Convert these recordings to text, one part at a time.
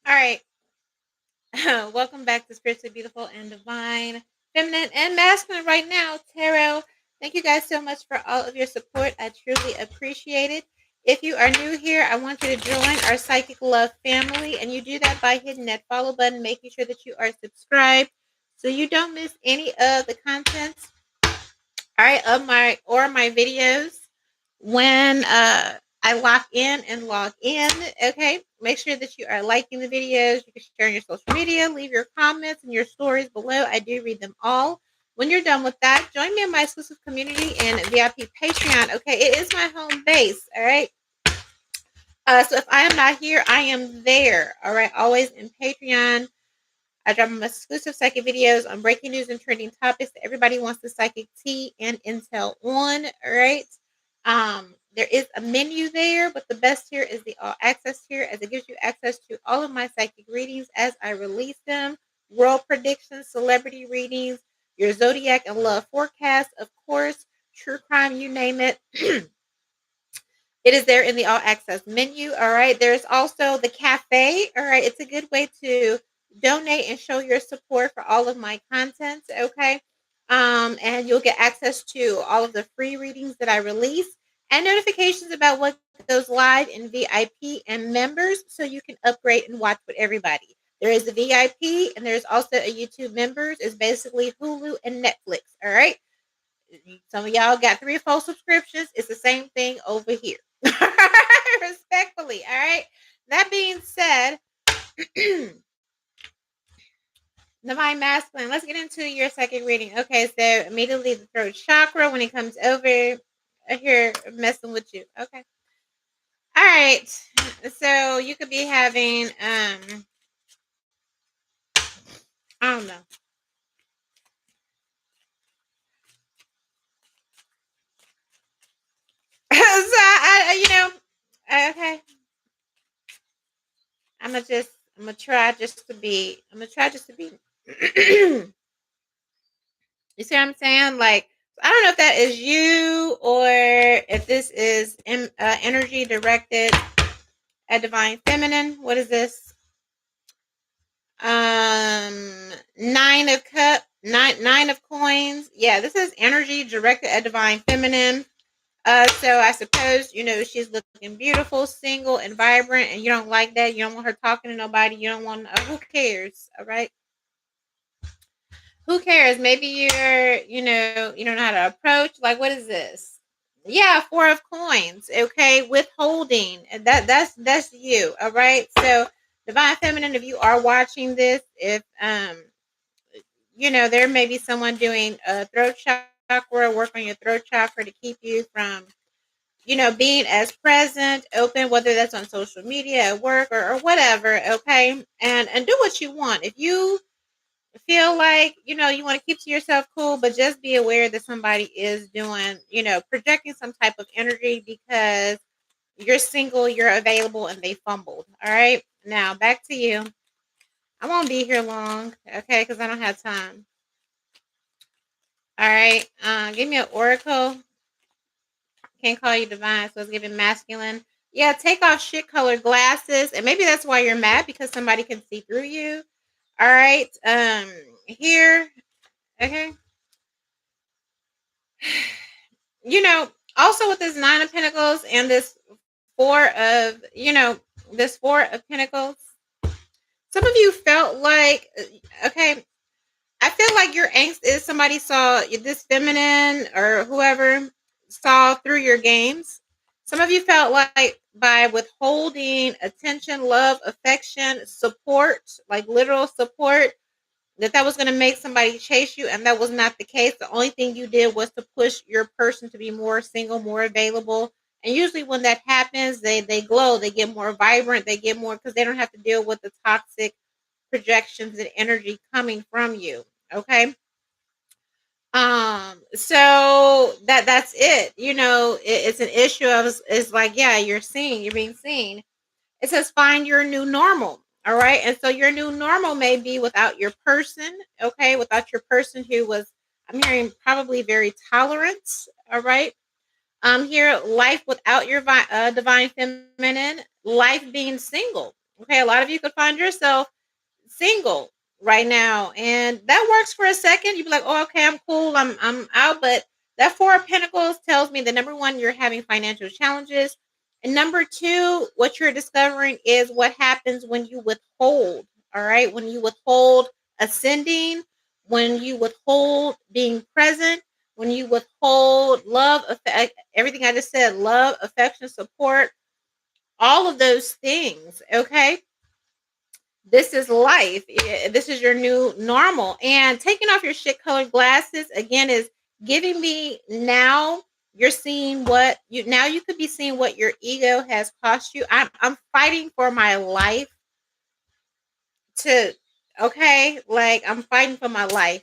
All right. Welcome back to Spiritually Beautiful and Divine, Feminine and Masculine right now, Tarot. Thank you guys so much for all of your support. I truly appreciate it. If you are new here, I want you to join our Psychic Love family, and you do that by hitting that follow button, making sure that you are subscribed so you don't miss any of the contents, all right, of my videos when I lock in and log in. Okay, make sure that you are liking the videos. You can share on your social media, leave your comments and your stories below. I do read them all. When you're done with that, join me in my exclusive community and VIP Patreon. Okay, it is my home base. All right. So if I am not here, I am there. All right, always in Patreon. I drop my exclusive psychic videos on breaking news and trending topics that everybody wants the psychic tea and intel on. All right. There is a menu there, but the best tier is the all access tier, as it gives you access to all of my psychic readings as I release them, world predictions, celebrity readings, your zodiac and love forecast, of course, true crime, you name it. It is there in the all access menu. All right. There's also the cafe. All right. It's a good way to donate and show your support for all of my content. Okay. And you'll get access to all of the free readings that I release and notifications about what goes live in VIP and members so you can upgrade and watch with everybody. There is a VIP and there's also a YouTube members. It's basically Hulu and Netflix. All right. Some of y'all got 3 or 4 subscriptions. It's the same thing over here. Respectfully. All right. That being said, Divine Masculine, let's get into your second reading. Okay, so immediately the throat chakra when it comes over here messing with you. Okay. All right. So you could be having I don't know. So okay. I'm gonna try just to be you see what I'm saying? Like, I don't know if that is you or if this is energy directed at Divine Feminine. What is this? Nine of cup, nine of coins. Yeah, this is energy directed at Divine Feminine. So I suppose, she's looking beautiful, single, and vibrant, and you don't like that. You don't want her talking to nobody. You don't want, who cares? All right. Who cares? Maybe you don't know how to approach. Like, what is this? Yeah, 4 of coins. Okay, withholding. And that's you. All right. So, Divine Feminine, if you are watching this, if there may be someone doing a throat chakra, work on your throat chakra to keep you from being as present, open, whether that's on social media, at work, or whatever. Okay, and do what you want. If you feel like you want to keep to yourself, cool, but just be aware that somebody is doing projecting some type of energy because you're single, you're available, and they fumbled. All right, now back to you. I won't be here long, okay, because I don't have time. All right, give me an oracle. Can't call you divine, so it's giving masculine. Yeah, take off shit colored glasses, and maybe that's why you're mad, because somebody can see through you. All right, here. Okay. Also with this 9 of Pentacles and this Four of Pentacles, some of you felt like, okay, I feel like your angst is somebody saw this feminine or whoever saw through your games. Some of you felt like by withholding attention, love, affection, support, like literal support, that was going to make somebody chase you, and that was not the case. The only thing you did was to push your person to be more single, more available. And usually when that happens, they glow, they get more vibrant, they get more, because they don't have to deal with the toxic projections and energy coming from you. Okay. So that's it. It's an issue of, it's like, yeah, you're being seen. It says find your new normal. All right. And so your new normal may be without your person. Okay. Without your person who was, I'm hearing, probably very tolerant. All right. Here, life without your divine feminine, life being single. Okay, a lot of you could find yourself single right now, and that works for a second. You'd be like, oh, okay, I'm cool, I'm out. But that Four of Pentacles tells me that number one, you're having financial challenges, and number two, what you're discovering is what happens when you withhold. All right, when you withhold ascending, when you withhold being present, when you withhold love, everything I just said, love, affection, support, all of those things. Okay, this is life. This is your new normal. And taking off your shit colored glasses again is giving me, now you're seeing what you, now you could be seeing what your ego has cost you. I'm fighting for my life to, okay, like I'm fighting for my life.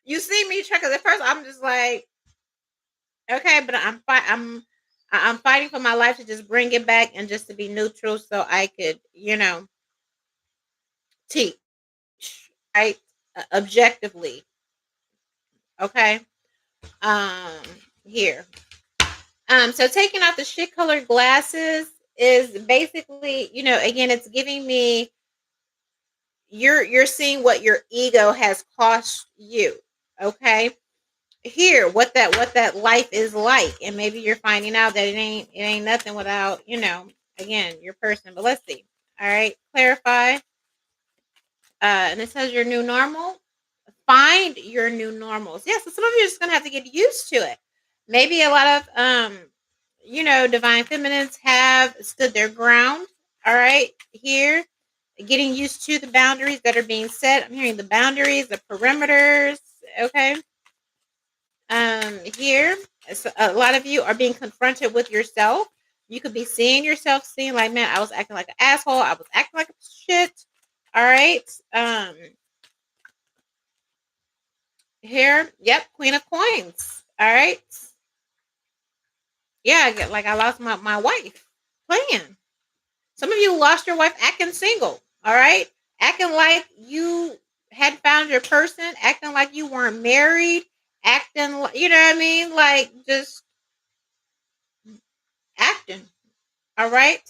You see me try, because at first I'm just like, okay, but I'm fighting for my life to just bring it back and just to be neutral so I could, teach, right? Objectively. Okay. Um, Here. So taking off the shit colored glasses is basically, again, it's giving me, you're seeing what your ego has cost you. Okay. Here, what that life is like. And maybe you're finding out that it ain't nothing without, again, your person. But let's see. All right, clarify. And it says your new normal. Find your new normals. Yeah, so some of you are just gonna have to get used to it. Maybe a lot of divine feminines have stood their ground. All right, here, getting used to the boundaries that are being set. I'm hearing the boundaries, the perimeters. Okay. Here, so a lot of you are being confronted with yourself. You could be seeing yourself, seeing like, man, I was acting like an asshole. I was acting like a shit. All right. Here, yep, Queen of Coins. All right. Yeah, like I lost my wife playing. Some of you lost your wife acting single. All right. Acting like you had found your person, acting like you weren't married, acting, you know what I mean? Like just acting. All right.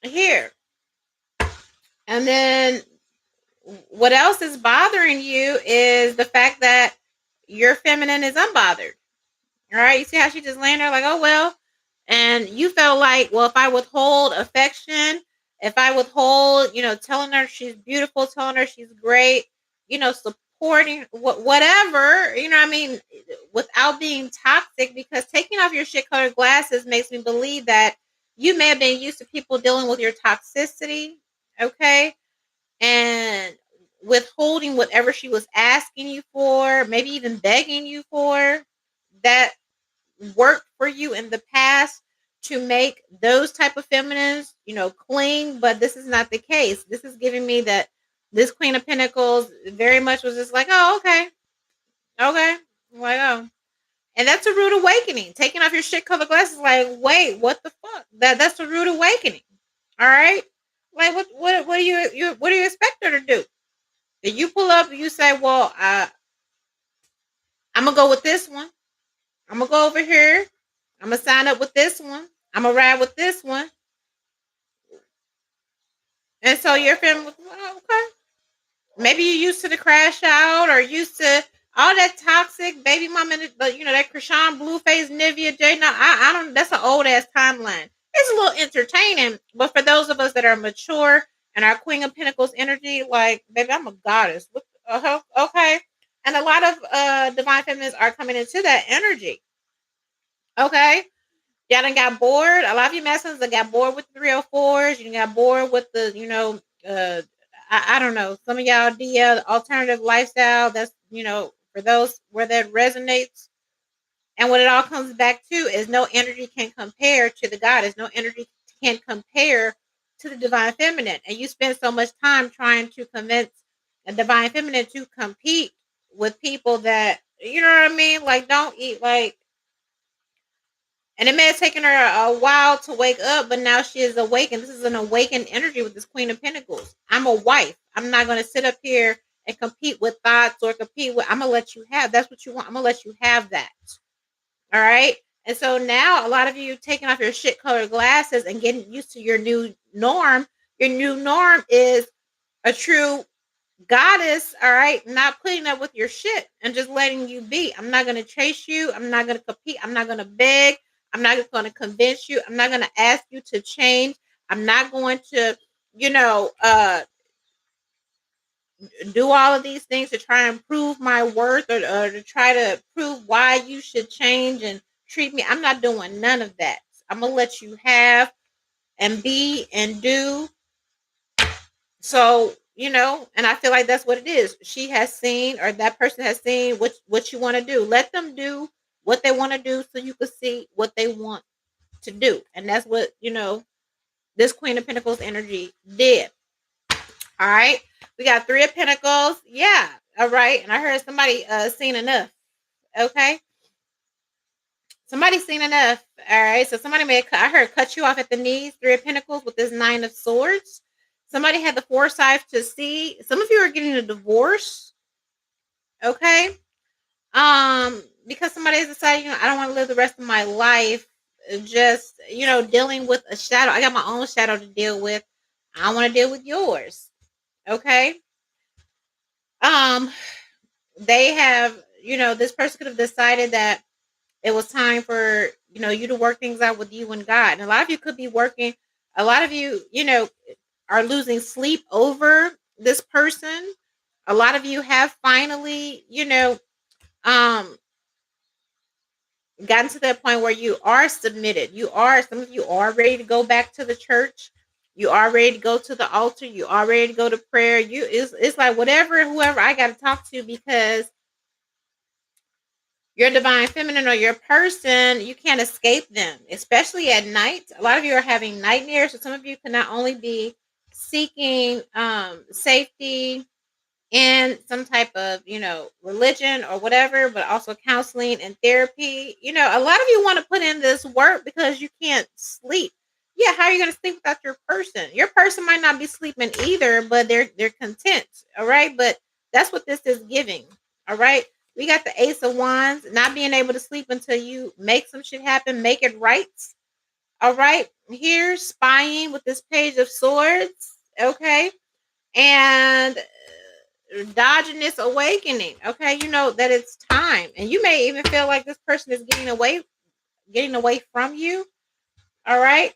Here. And then what else is bothering you is the fact that your feminine is unbothered. All right. You see how she just laying there like, oh, well. And you felt like, well, if I withhold affection, if I withhold, telling her she's beautiful, telling her she's great, supporting whatever, what I mean, without being toxic, because taking off your shit colored glasses makes me believe that you may have been used to people dealing with your toxicity. Okay. And withholding whatever she was asking you for, maybe even begging you for, that worked for you in the past to make those type of feminines, cling. But this is not the case. This is giving me that this Queen of Pentacles very much was just like, oh, okay, okay, like, oh. And that's a rude awakening. Taking off your shit color glasses, like, wait, what the fuck? That's a rude awakening. All right, like, what do what do you expect her to do? If you pull up and you say, well, I'm gonna go with this one. I'm gonna go over here. I'm gonna sign up with this one. I'm gonna ride with this one. And so your family was, well, okay. Maybe you used to the crash out or used to all that toxic baby mama, that Krishan Blueface Nivea J. No, I don't. That's an old ass timeline. It's a little entertaining, but for those of us that are mature and our Queen of Pentacles energy, like, baby, I'm a goddess. Okay. And a lot of divine feminines are coming into that energy. Okay. Y'all done got bored. A lot of you masculines that got bored with 304s. You got bored with the, I don't know. Some of y'all DL alternative lifestyle. That's, for those where that resonates. And what it all comes back to is no energy can compare to the goddess. No energy can compare to the divine feminine. And you spend so much time trying to convince a divine feminine to compete with people that, you know what I mean? Like, don't eat, like, and it may have taken her a while to wake up, but now she is awakened. This is an awakened energy with this Queen of Pentacles. I'm a wife. I'm not going to sit up here and compete with thoughts or compete with. I'm going to let you have. That's what you want. I'm going to let you have that. All right. And so now a lot of you taking off your shit colored glasses and getting used to your new norm. Your new norm is a true goddess, all right, not putting up with your shit and just letting you be. I'm not going to chase you. I'm not going to compete. I'm not going to beg. I'm not going to convince you. I'm not going to ask you to change. I'm not going to, you know, do all of these things to try and prove my worth, or to try to prove why you should change and treat me. I'm not doing none of that. I'm going to let you have and be and do. So, and I feel like that's what it is. She has seen, or that person has seen what you want to do. Let them do what they want to do so you can see what they want to do. And that's what, this Queen of Pentacles energy did. All right. We got Three of Pentacles. Yeah. All right. And I heard somebody seen enough. Okay. Somebody seen enough. All right. So somebody I heard cut you off at the knees. Three of Pentacles with this Nine of Swords. Somebody had the foresight to see. Some of you are getting a divorce. Okay. Because somebody has decided, I don't want to live the rest of my life just, dealing with a shadow. I got my own shadow to deal with. I don't want to deal with yours. Okay. Um, they have, this person could have decided that it was time for, you to work things out with you and God. And a lot of you could be working, a lot of you, are losing sleep over this person. A lot of you have finally, um, gotten to that point where you are submitted. Some of you are ready to go back to the church. You are ready to go to the altar. You are ready to go to prayer. It's like whoever I got to talk to, because your divine feminine or your person, you can't escape them, especially at night. A lot of you are having nightmares. So some of you can not only be seeking safety in some type of, religion or whatever, but also counseling and therapy. A lot of you want to put in this work because you can't sleep. Yeah, how are you going to sleep without your person? Your person might not be sleeping either, but they're content. All right, but that's what this is giving. All right, we got the Ace of Wands, not being able to sleep until you make some shit happen, make it right. All right, here spying with this Page of Swords. Okay, and dodging this awakening. Okay, you know that it's time, and you may even feel like this person is getting away from you. All right,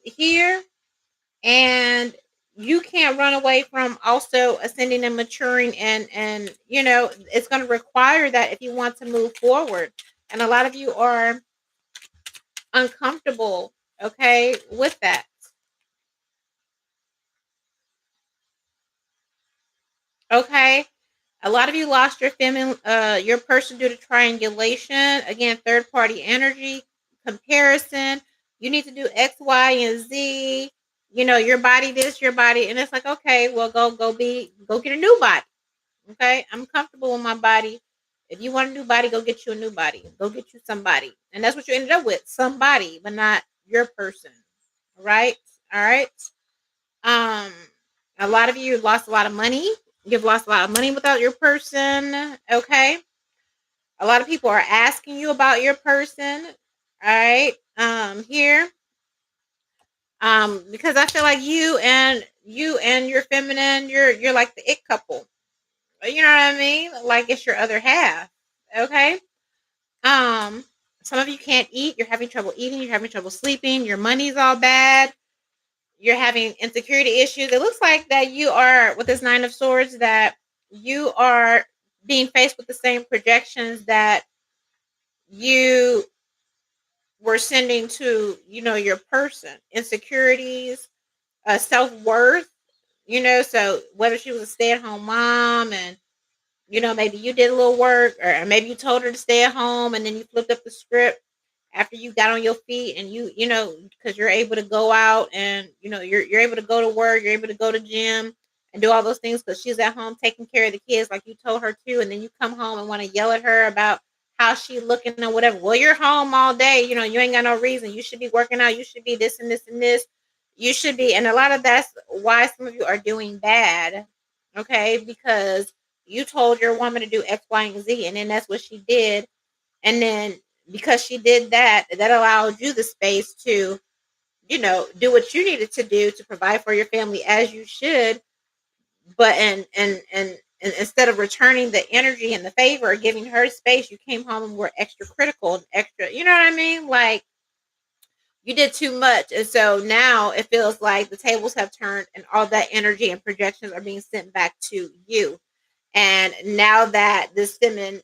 here, and you can't run away from also ascending and maturing, and it's going to require that if you want to move forward. And a lot of you are uncomfortable, okay, with that. Okay, a lot of you lost your person due to triangulation. Again, third party energy, comparison. You need to do X, Y, and Z. Your body this, your body, and it's like, okay, well, go get a new body. Okay, I'm comfortable with my body. If you want a new body, go get you a new body. Go get you somebody, and that's what you ended up with, somebody, but not your person. All right, all right. Um, a lot of you lost a lot of money. You've lost a lot of money without your person. Okay. A lot of people are asking you about your person. All right. Here. Because I feel like you and your feminine, you're like the it couple. You know what I mean? Like it's your other half. Okay. Um, some of you can't eat. You're having trouble eating. You're having trouble sleeping. Your money's all bad. You're having insecurity issues. It looks like that you are, with this Nine of Swords, that you are being faced with the same projections that you were sending to, your person. Insecurities, self-worth, so whether she was a stay-at-home mom, and maybe you did a little work, or maybe you told her to stay at home and then you flipped up the script after you got on your feet, and because you're able to go out, and you're able to go to work, you're able to go to gym and do all those things because she's at home taking care of the kids like you told her to, and then you come home and want to yell at her about how she looking or whatever. Well, you're home all day, you ain't got no reason. You should be working out, you should be this and this and this, you should be. And a lot of that's why some of you are doing bad. Okay, because you told your woman to do X, Y, and Z, and then that's what she did. And then because she did that, that allowed you the space to, do what you needed to do to provide for your family as you should. But and instead of returning the energy and the favor, giving her space, you came home and were extra critical and extra, you know what I mean? Like, you did too much. And so now it feels like the tables have turned and all that energy and projections are being sent back to you. And now that this feminine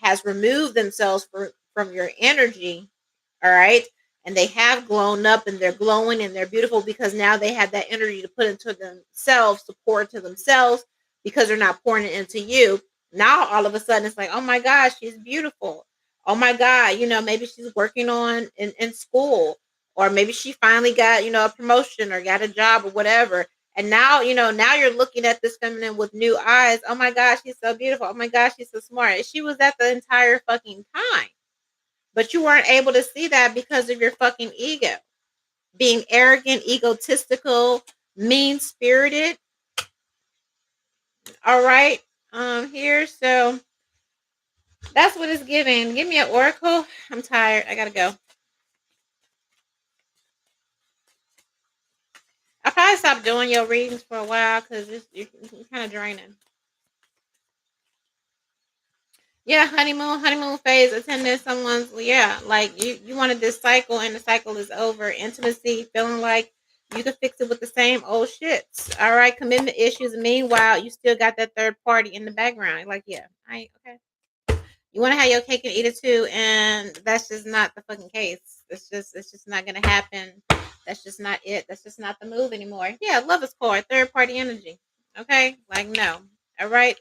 has removed themselves from your energy, all right, and they have grown up and they're glowing and they're beautiful because now they have that energy to put into themselves, to pour into themselves because they're not pouring it into you. Now all of a sudden it's like, oh my gosh, she's beautiful. Oh my God, maybe she's working on in school, or maybe she finally got, a promotion or got a job or whatever. And now, now you're looking at this feminine with new eyes. Oh my gosh, she's so beautiful. Oh my gosh, she's so smart. She was that the entire fucking time. But you weren't able to see that because of your fucking ego. Being arrogant, egotistical, mean spirited. All right. Here. So that's what it's giving. Give me an oracle. I'm tired. I gotta go. I'll probably stop doing your readings for a while because you're kind of draining. Yeah, honeymoon phase, attending someone's, yeah, like you wanted this cycle and the cycle is over. Intimacy, feeling like you can fix it with the same old shits. All right, commitment issues. Meanwhile, you still got that third party in the background. Like, yeah, I ain't okay. You want to have your cake and eat it too, and that's just not the fucking case. It's just not gonna happen. That's just not it. That's just not the move anymore. Yeah, love is card, third party energy. Okay, like no. All right,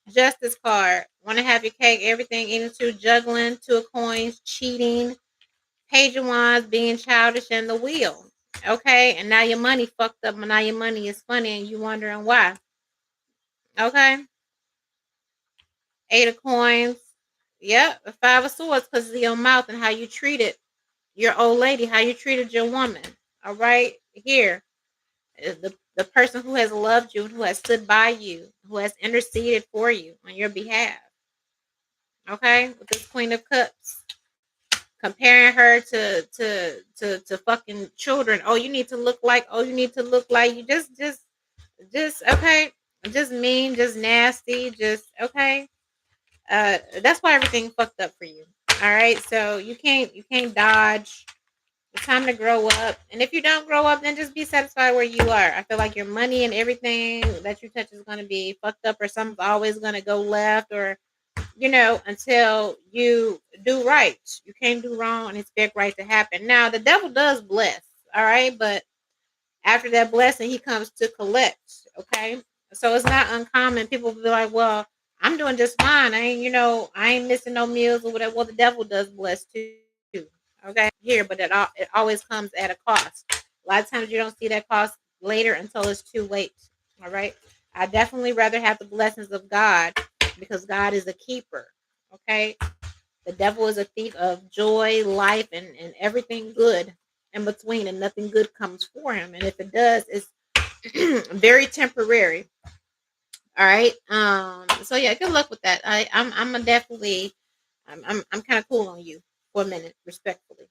justice card. Want to have your cake, everything, eating too, juggling, two of coins, cheating, page of wands, being childish, and the wheel. Okay, and now your money fucked up, and now your money is funny, and you wondering why. Okay. Eight of coins. Yep. The five of swords because of your mouth and how you treated your old lady, how you treated your woman. All right. Here. The person who has loved you and who has stood by you, who has interceded for you on your behalf. Okay. With this Queen of Cups. Comparing her to fucking children. Oh, you need to look like, oh, you need to look like you just okay. Just mean, just nasty, just okay. That's why everything fucked up for you. All right, so you can't dodge. It's time to grow up, and if you don't grow up, then just be satisfied where you are. I feel like your money and everything that you touch is going to be fucked up, or something's always going to go left, or until you do right. You can't do wrong, and expect right to happen. Now the devil does bless, all right, but after that blessing, he comes to collect. Okay. So it's not uncommon. People will be like, well, I'm doing just fine. I ain't missing no meals or whatever. Well, the devil does bless too. Okay. Here, but it always comes at a cost. A lot of times you don't see that cost later until it's too late. All right. I definitely rather have the blessings of God because God is a keeper. Okay. The devil is a thief of joy, life, and everything good in between, and nothing good comes for him. And if it does, it's very temporary. All right. So yeah, good luck with that. I'm definitely I'm kind of cool on you for a minute, respectfully.